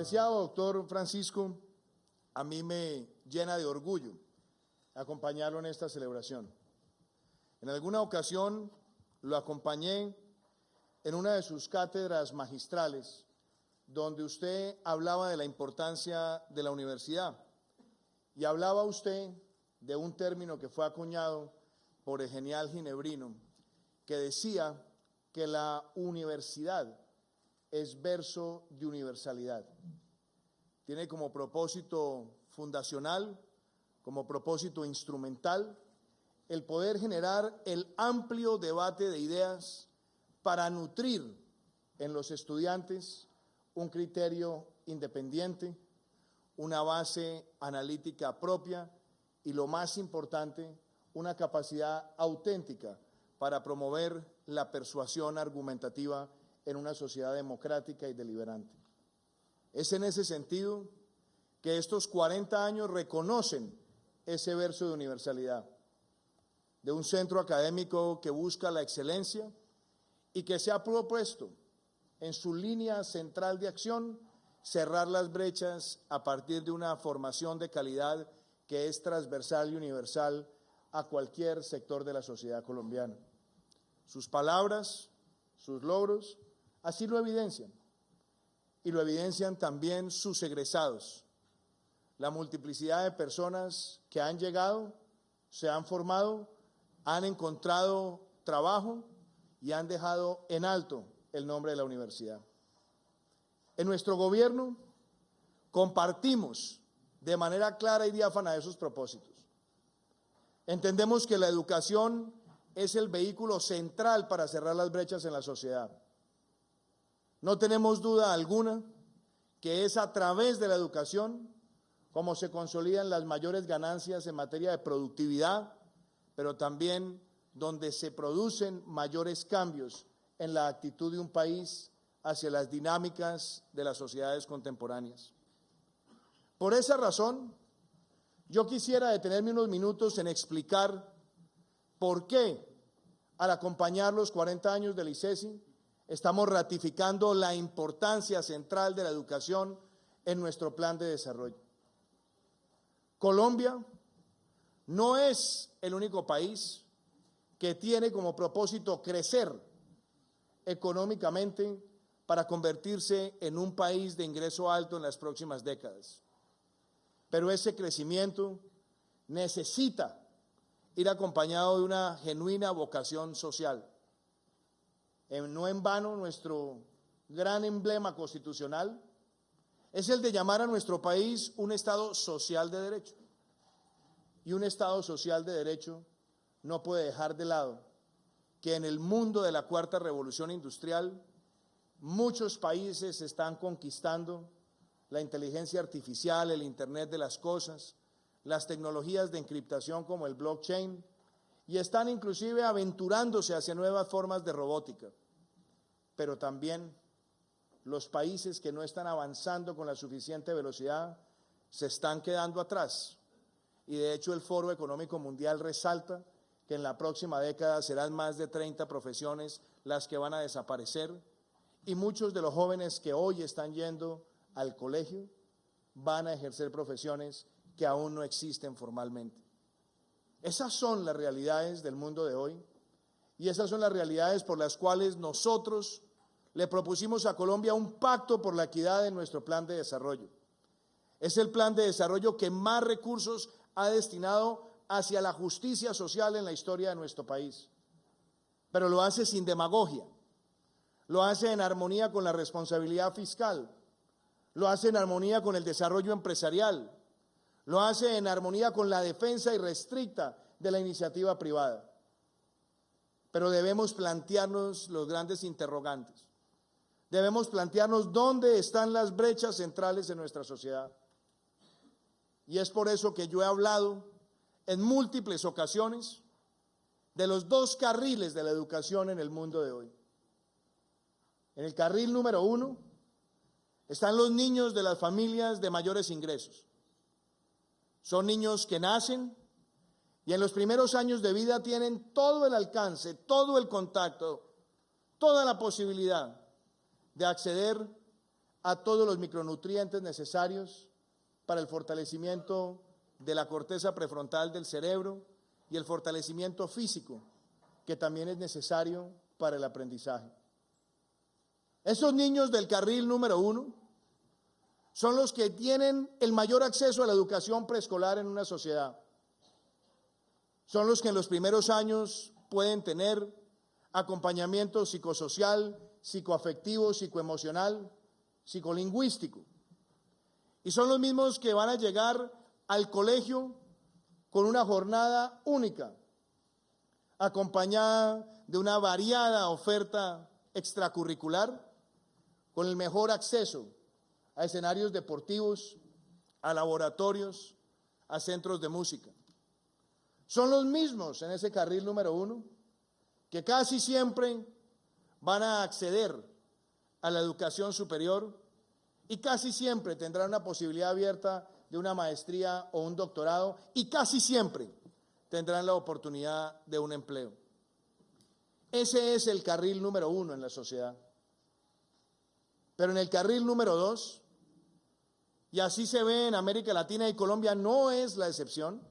Apreciado doctor Francisco, a mí me llena de orgullo acompañarlo en esta celebración. En alguna ocasión lo acompañé en una de sus cátedras magistrales, donde usted hablaba de la importancia de la universidad y hablaba usted de un término que fue acuñado por el genial ginebrino, que decía que la universidad es verso de universalidad. Tiene como propósito fundacional, como propósito instrumental, el poder generar el amplio debate de ideas para nutrir en los estudiantes un criterio independiente, una base analítica propia y, lo más importante, una capacidad auténtica para promover la persuasión argumentativa en una sociedad democrática y deliberante. Es en ese sentido que estos 40 años reconocen ese verso de universalidad, de un centro académico que busca la excelencia y que se ha propuesto en su línea central de acción cerrar las brechas a partir de una formación de calidad que es transversal y universal a cualquier sector de la sociedad colombiana. Sus palabras, sus logros, así lo evidencian, y lo evidencian también sus egresados, la multiplicidad de personas que han llegado, se han formado, han encontrado trabajo y han dejado en alto el nombre de la universidad. En nuestro gobierno compartimos de manera clara y diáfana esos propósitos. Entendemos que la educación es el vehículo central para cerrar las brechas en la sociedad. No tenemos duda alguna que es a través de la educación como se consolidan las mayores ganancias en materia de productividad, pero también donde se producen mayores cambios en la actitud de un país hacia las dinámicas de las sociedades contemporáneas. Por esa razón, yo quisiera detenerme unos minutos en explicar por qué, al acompañar los 40 años del ICESI, estamos ratificando la importancia central de la educación en nuestro plan de desarrollo. Colombia no es el único país que tiene como propósito crecer económicamente para convertirse en un país de ingreso alto en las próximas décadas. Pero ese crecimiento necesita ir acompañado de una genuina vocación social. No en vano, nuestro gran emblema constitucional es el de llamar a nuestro país un Estado social de derecho. Y un Estado social de derecho no puede dejar de lado que en el mundo de la cuarta revolución industrial muchos países están conquistando la inteligencia artificial, el Internet de las cosas, las tecnologías de encriptación como el blockchain, y están inclusive aventurándose hacia nuevas formas de robótica. Pero también los países que no están avanzando con la suficiente velocidad se están quedando atrás. Y de hecho el Foro Económico Mundial resalta que en la próxima década serán más de 30 profesiones las que van a desaparecer, y muchos de los jóvenes que hoy están yendo al colegio van a ejercer profesiones que aún no existen formalmente. Esas son las realidades del mundo de hoy, y esas son las realidades por las cuales nosotros le propusimos a Colombia un pacto por la equidad en nuestro plan de desarrollo. Es el plan de desarrollo que más recursos ha destinado hacia la justicia social en la historia de nuestro país. Pero lo hace sin demagogia, lo hace en armonía con la responsabilidad fiscal, lo hace en armonía con el desarrollo empresarial, lo hace en armonía con la defensa irrestricta de la iniciativa privada. Pero debemos plantearnos los grandes interrogantes. Debemos plantearnos dónde están las brechas centrales de nuestra sociedad. Y es por eso que yo he hablado en múltiples ocasiones de los dos carriles de la educación en el mundo de hoy. En el carril número 1 están los niños de las familias de mayores ingresos. Son niños que nacen y en los primeros años de vida tienen todo el alcance, todo el contacto, toda la posibilidad de acceder a todos los micronutrientes necesarios para el fortalecimiento de la corteza prefrontal del cerebro y el fortalecimiento físico, que también es necesario para el aprendizaje. Esos niños del carril número 1 son los que tienen el mayor acceso a la educación preescolar en una sociedad. Son los que en los primeros años pueden tener acompañamiento psicosocial, psicoafectivo, psicoemocional, psicolingüístico. Y son los mismos que van a llegar al colegio con una jornada única, acompañada de una variada oferta extracurricular, con el mejor acceso a escenarios deportivos, a laboratorios, a centros de música. Son los mismos en ese carril número 1 que casi siempre van a acceder a la educación superior y casi siempre tendrán una posibilidad abierta de una maestría o un doctorado y casi siempre tendrán la oportunidad de un empleo. Ese es el carril número 1 en la sociedad. Pero en el carril número 2, y así se ve en América Latina y Colombia no es la excepción,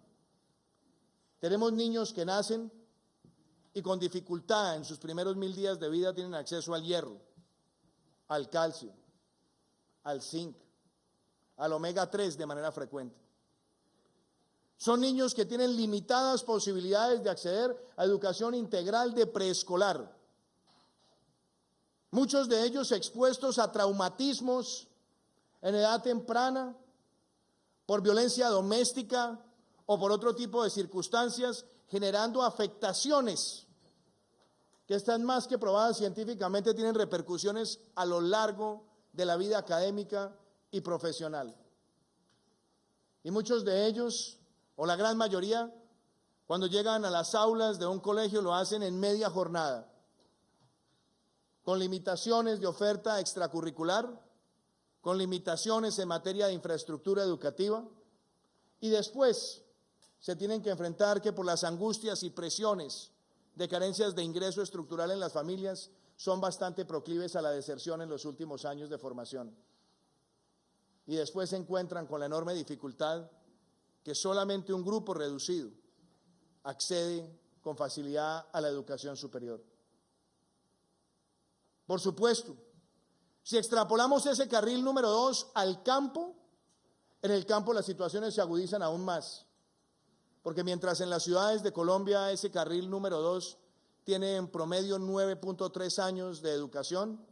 tenemos niños que nacen y con dificultad en sus primeros 1000 días de vida tienen acceso al hierro, al calcio, al zinc, al omega 3 de manera frecuente. Son niños que tienen limitadas posibilidades de acceder a educación integral de preescolar. Muchos de ellos expuestos a traumatismos en edad temprana, por violencia doméstica o por otro tipo de circunstancias, generando afectaciones que están más que probadas científicamente, tienen repercusiones a lo largo de la vida académica y profesional. Y muchos de ellos, o la gran mayoría, cuando llegan a las aulas de un colegio lo hacen en media jornada, con limitaciones de oferta extracurricular, con limitaciones en materia de infraestructura educativa, y después se tienen que enfrentar que por las angustias y presiones de carencias de ingreso estructural en las familias son bastante proclives a la deserción en los últimos años de formación. Y después se encuentran con la enorme dificultad que solamente un grupo reducido accede con facilidad a la educación superior. Por supuesto, si extrapolamos ese carril número 2 al campo, en el campo las situaciones se agudizan aún más, porque mientras en las ciudades de Colombia ese carril número 2 tiene en promedio 9.3 años de educación,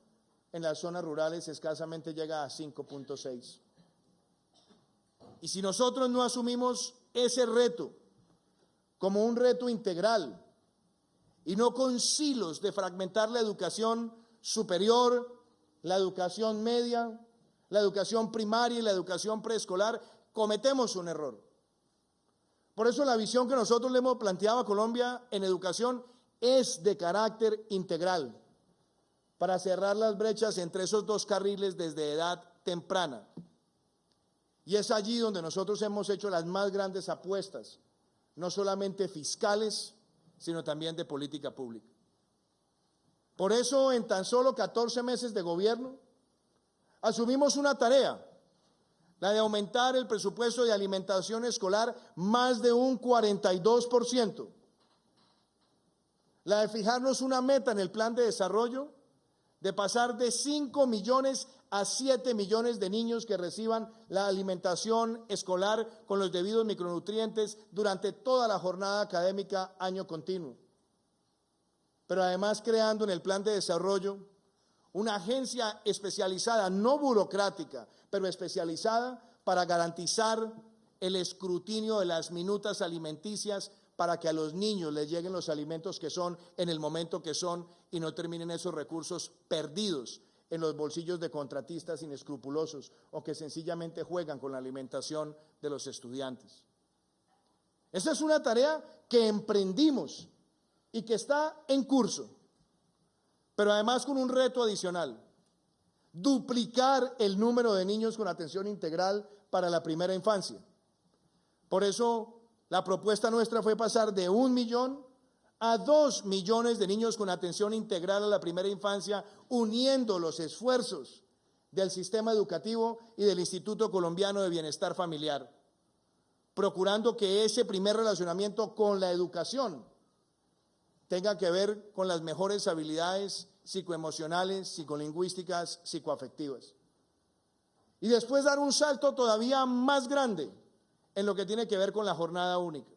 en las zonas rurales escasamente llega a 5.6. Y si nosotros no asumimos ese reto como un reto integral y no con silos de fragmentar la educación superior, la educación media, la educación primaria y la educación preescolar, cometemos un error. Por eso la visión que nosotros le hemos planteado a Colombia en educación es de carácter integral, para cerrar las brechas entre esos dos carriles desde edad temprana. Y es allí donde nosotros hemos hecho las más grandes apuestas, no solamente fiscales, sino también de política pública. Por eso, en tan solo 14 meses de gobierno, asumimos una tarea, la de aumentar el presupuesto de alimentación escolar más de un 42%, la de fijarnos una meta en el plan de desarrollo de pasar de 5 millones a 7 millones de niños que reciban la alimentación escolar con los debidos micronutrientes durante toda la jornada académica año continuo. Pero además creando en el plan de desarrollo una agencia especializada, no burocrática, pero especializada para garantizar el escrutinio de las minutas alimenticias para que a los niños les lleguen los alimentos que son en el momento que son y no terminen esos recursos perdidos en los bolsillos de contratistas inescrupulosos o que sencillamente juegan con la alimentación de los estudiantes. Esa es una tarea que emprendimos y que está en curso, pero además con un reto adicional: duplicar el número de niños con atención integral para la primera infancia. Por eso la propuesta nuestra fue pasar de 1 millón a 2 millones de niños con atención integral a la primera infancia, uniendo los esfuerzos del sistema educativo y del Instituto Colombiano de Bienestar Familiar, procurando que ese primer relacionamiento con la educación tenga que ver con las mejores habilidades psicoemocionales, psicolingüísticas, psicoafectivas. Y después dar un salto todavía más grande en lo que tiene que ver con la jornada única.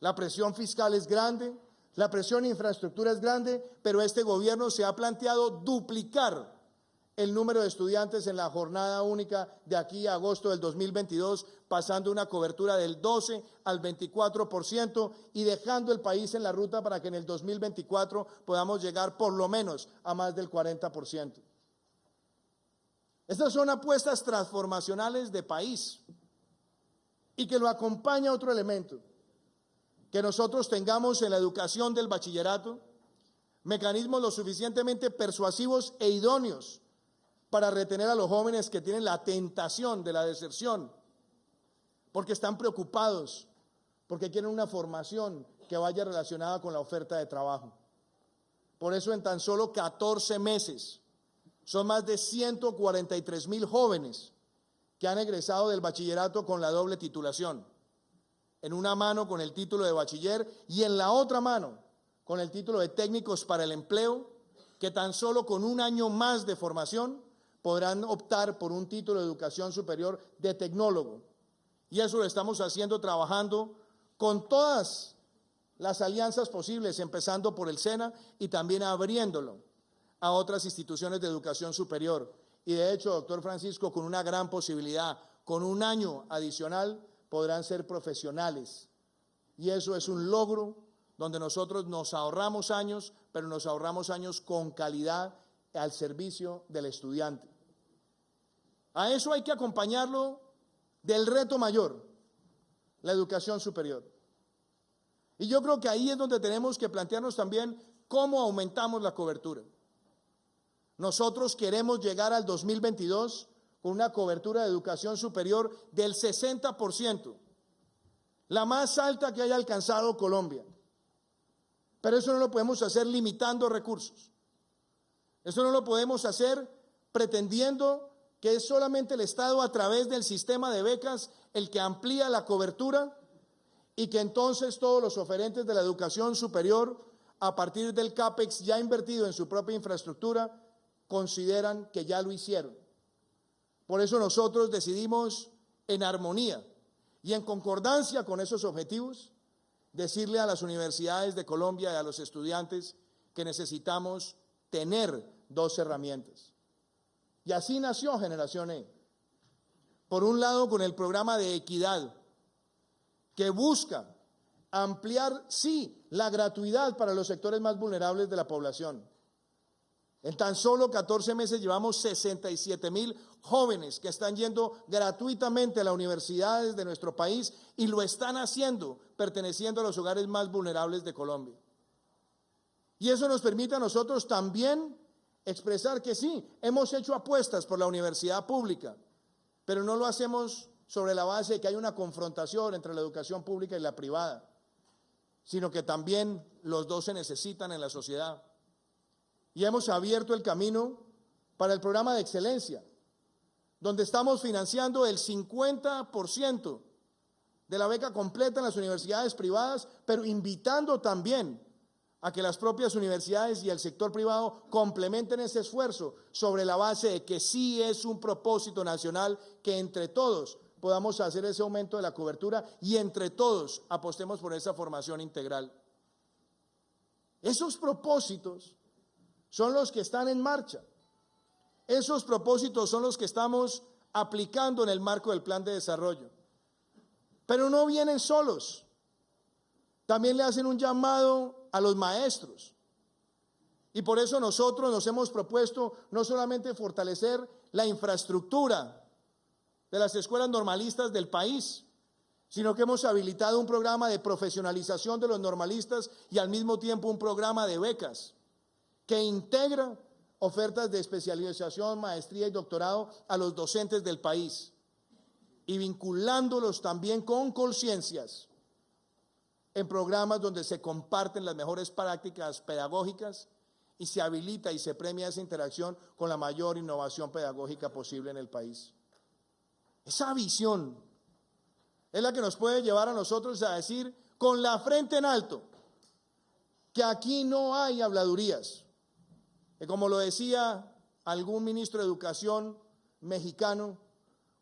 La presión fiscal es grande, la presión en infraestructura es grande, pero este gobierno se ha planteado duplicar el número de estudiantes en la jornada única de aquí a agosto del 2022, pasando una cobertura del 12 al 24% y dejando el país en la ruta para que en el 2024 podamos llegar por lo menos a más del 40%. Estas son apuestas transformacionales de país y que lo acompaña otro elemento, que nosotros tengamos en la educación del bachillerato mecanismos lo suficientemente persuasivos e idóneos para retener a los jóvenes que tienen la tentación de la deserción, porque están preocupados, porque quieren una formación que vaya relacionada con la oferta de trabajo. Por eso en tan solo 14 meses son más de 143,000 jóvenes que han egresado del bachillerato con la doble titulación, en una mano con el título de bachiller y en la otra mano con el título de técnicos para el empleo, que tan solo con un año más de formación podrán optar por un título de educación superior de tecnólogo. Y eso lo estamos haciendo trabajando con todas las alianzas posibles, empezando por el SENA y también abriéndolo a otras instituciones de educación superior. Y de hecho, doctor Francisco, con una gran posibilidad, con un año adicional, podrán ser profesionales. Y eso es un logro donde nosotros nos ahorramos años, pero nos ahorramos años con calidad al servicio del estudiante. A eso hay que acompañarlo del reto mayor, la educación superior. Y yo creo que ahí es donde tenemos que plantearnos también cómo aumentamos la cobertura. Nosotros queremos llegar al 2022 con una cobertura de educación superior del 60%, la más alta que haya alcanzado Colombia. Pero eso no lo podemos hacer limitando recursos. Eso no lo podemos hacer pretendiendo que es solamente el Estado a través del sistema de becas el que amplía la cobertura y que entonces todos los oferentes de la educación superior, a partir del CAPEX ya invertido en su propia infraestructura, consideran que ya lo hicieron. Por eso nosotros decidimos, en armonía y en concordancia con esos objetivos, decirle a las universidades de Colombia y a los estudiantes que necesitamos tener dos herramientas. Y así nació Generación E. Por un lado, con el programa de equidad, que busca ampliar, sí, la gratuidad para los sectores más vulnerables de la población. En tan solo 14 meses llevamos 67,000 jóvenes que están yendo gratuitamente a las universidades de nuestro país y lo están haciendo perteneciendo a los hogares más vulnerables de Colombia. Y eso nos permite a nosotros también expresar que sí, hemos hecho apuestas por la universidad pública, pero no lo hacemos sobre la base de que hay una confrontación entre la educación pública y la privada, sino que también los dos se necesitan en la sociedad. Y hemos abierto el camino para el programa de excelencia, donde estamos financiando el 50% de la beca completa en las universidades privadas, pero invitando también a que las propias universidades y el sector privado complementen ese esfuerzo sobre la base de que sí es un propósito nacional que entre todos podamos hacer ese aumento de la cobertura y entre todos apostemos por esa formación integral. Esos propósitos son los que están en marcha. Esos propósitos son los que estamos aplicando en el marco del plan de desarrollo. Pero no vienen solos. También le hacen un llamado a los maestros. Y por eso nosotros nos hemos propuesto no solamente fortalecer la infraestructura de las escuelas normalistas del país, sino que hemos habilitado un programa de profesionalización de los normalistas y al mismo tiempo un programa de becas que integra ofertas de especialización, maestría y doctorado a los docentes del país y vinculándolos también con conciencias en programas donde se comparten las mejores prácticas pedagógicas y se habilita y se premia esa interacción con la mayor innovación pedagógica posible en el país. Esa visión es la que nos puede llevar a nosotros a decir con la frente en alto que aquí no hay habladurías, que como lo decía algún ministro de Educación mexicano,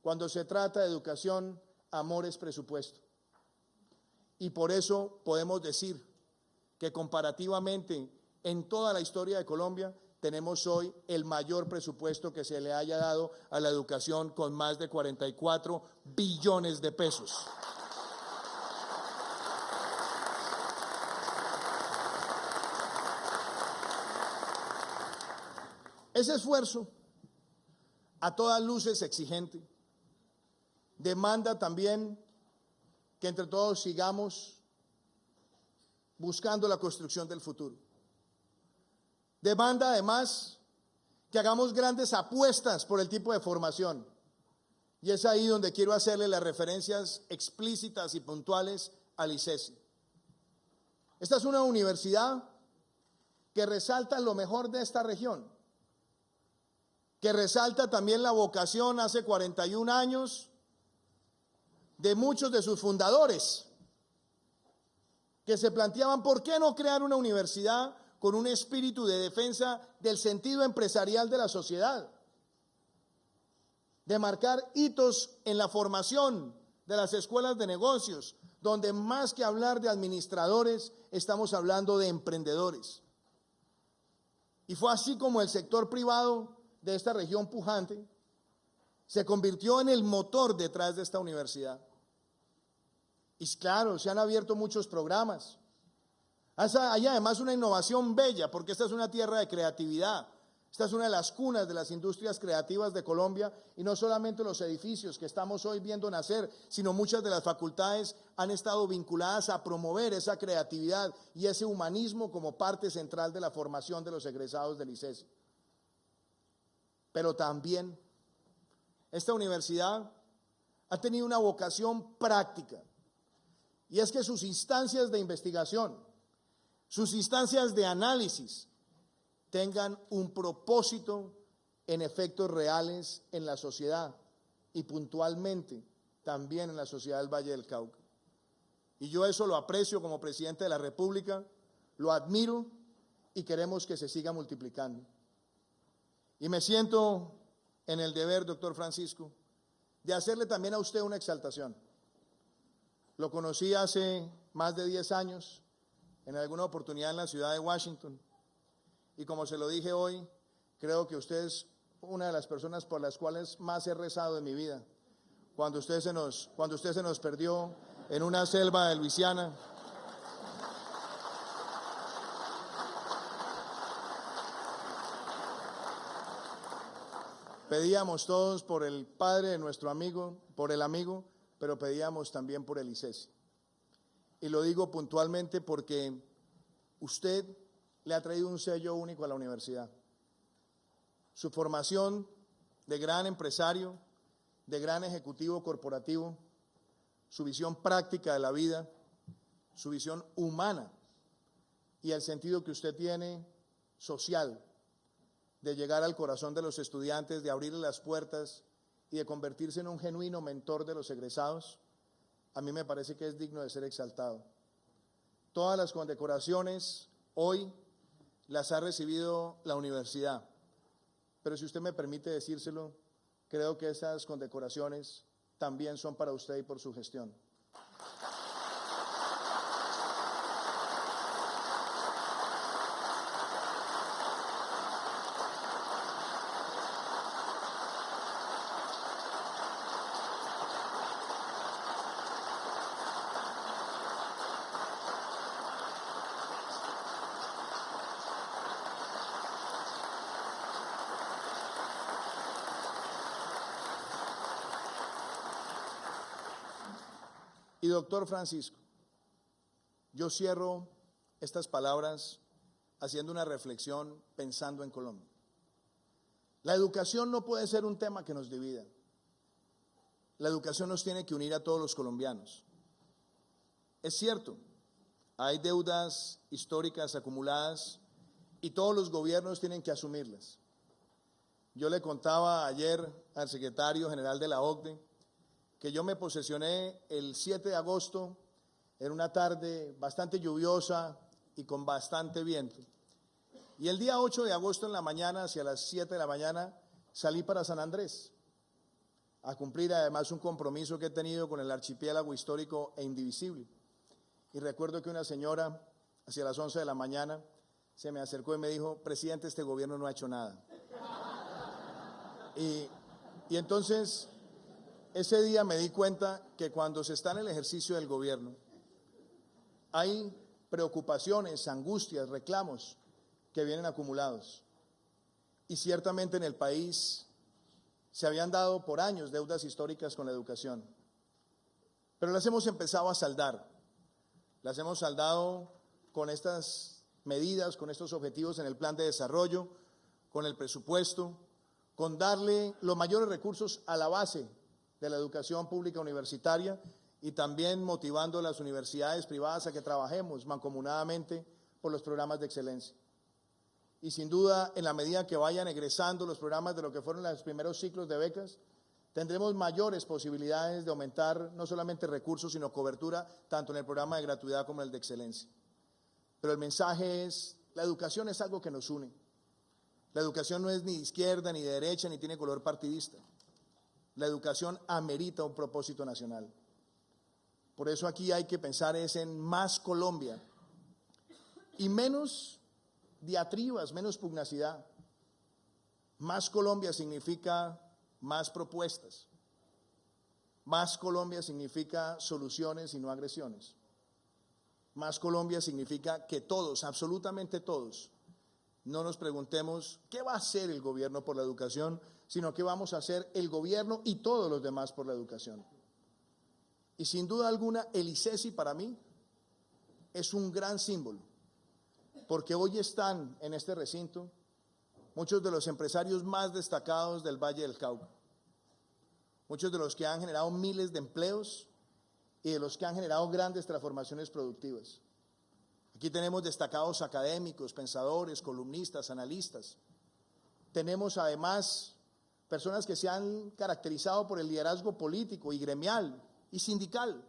cuando se trata de educación, amor es presupuesto. Y por eso podemos decir que comparativamente en toda la historia de Colombia tenemos hoy el mayor presupuesto que se le haya dado a la educación, con más de 44 billones de pesos. Ese esfuerzo, a todas luces exigente, demanda también que entre todos sigamos buscando la construcción del futuro. Demanda además que hagamos grandes apuestas por el tipo de formación. Y es ahí donde quiero hacerle las referencias explícitas y puntuales al ICESI. Esta es una universidad que resalta lo mejor de esta región, que resalta también la vocación hace 41 años de muchos de sus fundadores, que se planteaban por qué no crear una universidad con un espíritu de defensa del sentido empresarial de la sociedad, de marcar hitos en la formación de las escuelas de negocios, donde más que hablar de administradores, estamos hablando de emprendedores. Y fue así como el sector privado de esta región pujante se convirtió en el motor detrás de esta universidad. Y claro, se han abierto muchos programas. Hay además una innovación bella, porque esta es una tierra de creatividad. Esta es una de las cunas de las industrias creativas de Colombia, y no solamente los edificios que estamos hoy viendo nacer, sino muchas de las facultades han estado vinculadas a promover esa creatividad y ese humanismo como parte central de la formación de los egresados del ICESI. Pero también esta universidad ha tenido una vocación práctica, y es que sus instancias de investigación, sus instancias de análisis, tengan un propósito en efectos reales en la sociedad y puntualmente también en la sociedad del Valle del Cauca. Y yo eso lo aprecio como presidente de la República, lo admiro y queremos que se siga multiplicando. Y me siento en el deber, doctor Francisco, de hacerle también a usted una exaltación. Lo conocí hace más de 10 años, en alguna oportunidad en la ciudad de Washington. Y como se lo dije hoy, creo que usted es una de las personas por las cuales más he rezado en mi vida. Cuando usted se nos perdió en una selva de Luisiana. Pedíamos todos por el padre de nuestro amigo, por el amigo, pero pedíamos también por el ICESI. Y lo digo puntualmente porque usted le ha traído un sello único a la universidad. Su formación de gran empresario, de gran ejecutivo corporativo, su visión práctica de la vida, su visión humana y el sentido que usted tiene social de llegar al corazón de los estudiantes, de abrirle las puertas y de convertirse en un genuino mentor de los egresados, a mí me parece que es digno de ser exaltado. Todas las condecoraciones hoy las ha recibido la universidad, pero si usted me permite decírselo, creo que esas condecoraciones también son para usted y por su gestión. Y doctor Francisco, yo cierro estas palabras haciendo una reflexión pensando en Colombia. La educación no puede ser un tema que nos divida. La educación nos tiene que unir a todos los colombianos. Es cierto, hay deudas históricas acumuladas y todos los gobiernos tienen que asumirlas. Yo le contaba ayer al secretario general de la OCDE que yo me posesioné el 7 de agosto en una tarde bastante lluviosa y con bastante viento. Y el día 8 de agosto en la mañana, hacia las 7 de la mañana, salí para San Andrés a cumplir además un compromiso que he tenido con el archipiélago histórico e indivisible. Y recuerdo que una señora, hacia las 11 de la mañana, se me acercó y me dijo: presidente, este gobierno no ha hecho nada. Y entonces, ese día me di cuenta que cuando se está en el ejercicio del gobierno, hay preocupaciones, angustias, reclamos que vienen acumulados. Y ciertamente en el país se habían dado por años deudas históricas con la educación. Pero las hemos empezado a saldar. Las hemos saldado con estas medidas, con estos objetivos en el plan de desarrollo, con el presupuesto, con darle los mayores recursos a la base de la educación pública universitaria y también motivando a las universidades privadas a que trabajemos mancomunadamente por los programas de excelencia. Y sin duda, en la medida que vayan egresando los programas de lo que fueron los primeros ciclos de becas, tendremos mayores posibilidades de aumentar no solamente recursos, sino cobertura, tanto en el programa de gratuidad como en el de excelencia. Pero el mensaje es: la educación es algo que nos une. La educación no es ni de izquierda, ni de derecha, ni tiene color partidista. La educación amerita un propósito nacional. Por eso aquí hay que pensar es en más Colombia y menos diatribas, menos pugnacidad. Más Colombia significa más propuestas. Más Colombia significa soluciones y no agresiones. Más Colombia significa que todos, absolutamente todos, no nos preguntemos qué va a hacer el gobierno por la educación, sino qué vamos a hacer el gobierno y todos los demás por la educación. Y sin duda alguna, el ICESI para mí es un gran símbolo, porque hoy están en este recinto muchos de los empresarios más destacados del Valle del Cauca, muchos de los que han generado miles de empleos y de los que han generado grandes transformaciones productivas. Aquí tenemos destacados académicos, pensadores, columnistas, analistas. Tenemos además personas que se han caracterizado por el liderazgo político y gremial y sindical.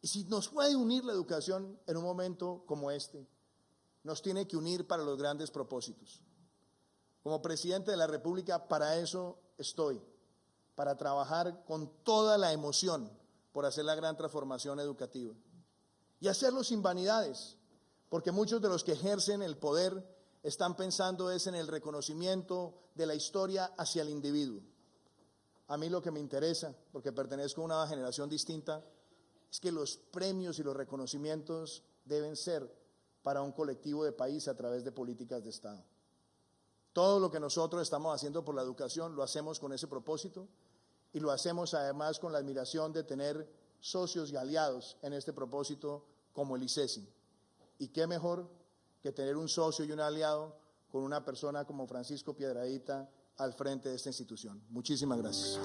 Y si nos puede unir la educación en un momento como este, nos tiene que unir para los grandes propósitos. Como presidente de la República, para eso estoy, para trabajar con toda la emoción por hacer la gran transformación educativa. Y hacerlo sin vanidades, porque muchos de los que ejercen el poder están pensando es en el reconocimiento de la historia hacia el individuo. A mí lo que me interesa, porque pertenezco a una generación distinta, es que los premios y los reconocimientos deben ser para un colectivo de país a través de políticas de Estado. Todo lo que nosotros estamos haciendo por la educación lo hacemos con ese propósito y lo hacemos además con la admiración de tener socios y aliados en este propósito como el ICESI. Y qué mejor que tener un socio y un aliado con una persona como Francisco Piedradita al frente de esta institución. Muchísimas gracias.